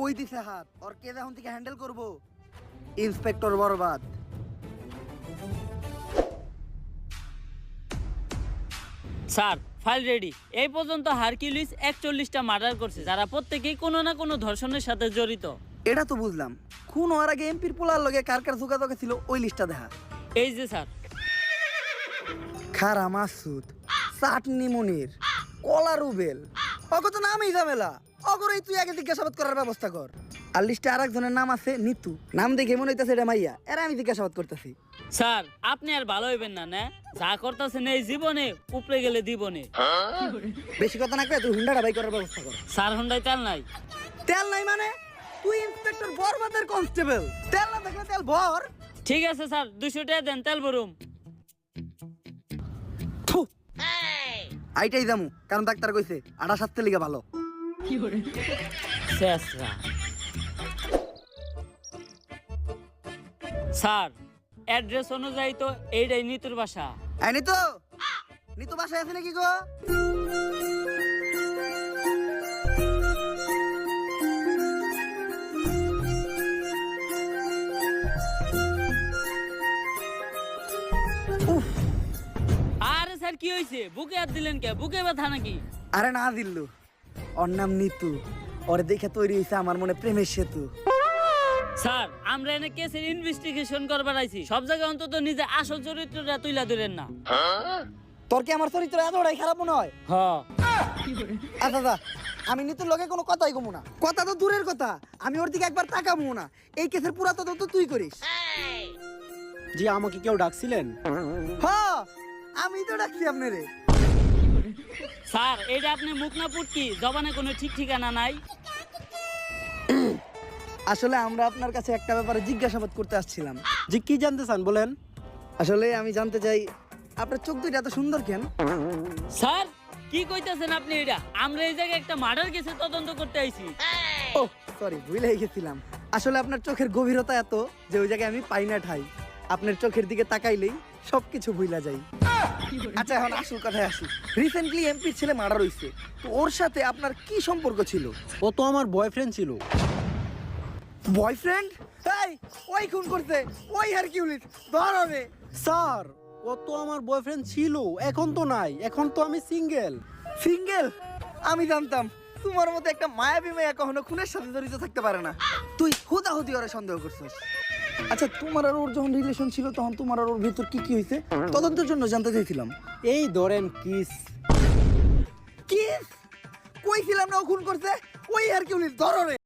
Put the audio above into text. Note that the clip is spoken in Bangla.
কই দিছে হাত ওর কে এখন থেকে হ্যান্ডেল করব inspector Barbad. Sir file ready. এই পর্যন্ত হারকিউলিস 41টা মার্ডার করছে, যারা প্রত্যেকেই কোনো না কোনো ধর্ষণের সাথে জড়িত। এটা তো বুঝলাম, খুন হওয়ার আগে এমপির পোলার লগে কার কার যোগাযোগ ছিল ওই লিস্টটা দেখা। এই যে স্যার, খারা মাসুদ, চাটনি মনির, কলা রুবেল, অগত নামই ঝামেলা। অগরই তুই আগে জিজ্ঞাসাবাদ করার ব্যবস্থা কর। আর লিস্টে আর একজনের নাম আছে নিতু, নাম দেখে মনে হইতেছে এটা মাইয়া, এরা আমি জিজ্ঞাসাবাদ করতেছি। স্যার আপনি আর ভালো হইবেন না, না যা করতেছেন এই জীবনে উপরে গেলে দিবনে। বেশি কথা না কয়ে তুই হুন্ডাটা বাই করার ব্যবস্থা কর। স্যার হুন্ডাই তেল নাই। তেল নাই মানে? তুই ইন্সপেক্টর বরবাদের কনস্টেবল, তেল না থাকলে তেল ভর। ঠিক আছে স্যার, 200 টাকা দেন, তেল ভরুম। আইটাই যামু, কারণ ডাক্তার কইছে আটা সাততে লিগা ভালো। শেষরা। স্যার অ্যাড্রেস অনুযায়ী তো এইটাই নিতুর বাসা। আই নিতু, নিতু বাসায় আছে নাকি গো? আরে স্যার কি হয়েছে? বুকে হাত দিলেন কে? বুকে ব্যথা নাকি? আরে না দিল্লু, ওর নাম নিতু, ওরে দেখে তৈরি হয়েছে আমার মনে প্রেমের সেতু। স্যার আমরা এনে কেসের ইনভেস্টিগেশন করবার আইছি, সব জায়গায় অন্তত নিজে আসল চরিত্রটা তুইলা ধরেন না। তোর কি আমার চরিত্র এতটাই খারাপ মনে হয়? হ্যাঁ। আচ্ছা আচ্ছা, আমি নিতুর লগে কোনো কথাই কমু না। কথা তো দূরের কথা, আমি ওর দিকে একবার তাকাবো না। এই কেসের পুরা তদন্ত তুই করিস। জি, আমাকে কেউ ডাকছিলেন? হ্যাঁ, আমি তো ডাকছি আপনারে। স্যার এটা আপনি মুখ না পুটকি, জবানে কোনো ঠিক ঠিকানা নাই। আসলে আমরা আপনার কাছে একটা ব্যাপারে জিজ্ঞাসাবাদ করতে আসছিলাম। জি, কি জানতে চান বলেন? আসলে আমি জানতে চাই আপনার চোখ দুইটা এত সুন্দর কেন? স্যার কি কইতাছেন আপনি? এটা আমরা এই জায়গায় একটা মার্ডার কেসে তদন্ত করতে আইছি। ও সরি, ভুলে গেছিলাম। আসলে আপনার চোখের গভীরতা এত যে ওই জায়গায় আমি পাই না ঠাই। আপনার চোখের দিকে তাকাইলেই সবকিছু ভুলা যাই। আচ্ছা এখন আসল কথায় আসি। রিসেন্টলি এমপির ছেলে মার্ডার হইছে, তো ওর সাথে আপনার কি সম্পর্ক ছিল? ও তো আমার বয়ফ্রেন্ড ছিল। বয়ফ্রেন্ড? এই ওই খুন করছে, ওই হারকিউলিস ধর হবে। স্যার ও তো আমার বয়ফ্রেন্ড ছিল, এখন তো নাই, এখন তো আমি সিঙ্গেল। সিঙ্গেল? আমি জানতাম তোমার মতো একটা মায়াবী মেয়ে কখনো খুনের সাথে জড়িত থাকতে পারে না। তুই হুদাহুদি ওরে সন্দেহ করছিস। আচ্ছা তোমার আর ওর যখন রিলেশন ছিল তখন তোমার আর ওর ভিতর কি কি হয়েছে তদন্তের জন্য জানতে চাইছিলাম। এই ধরেন কিস। কিস? কইছিলাম না ও খুন করছে, ওই হারকিউলিস ধর রে।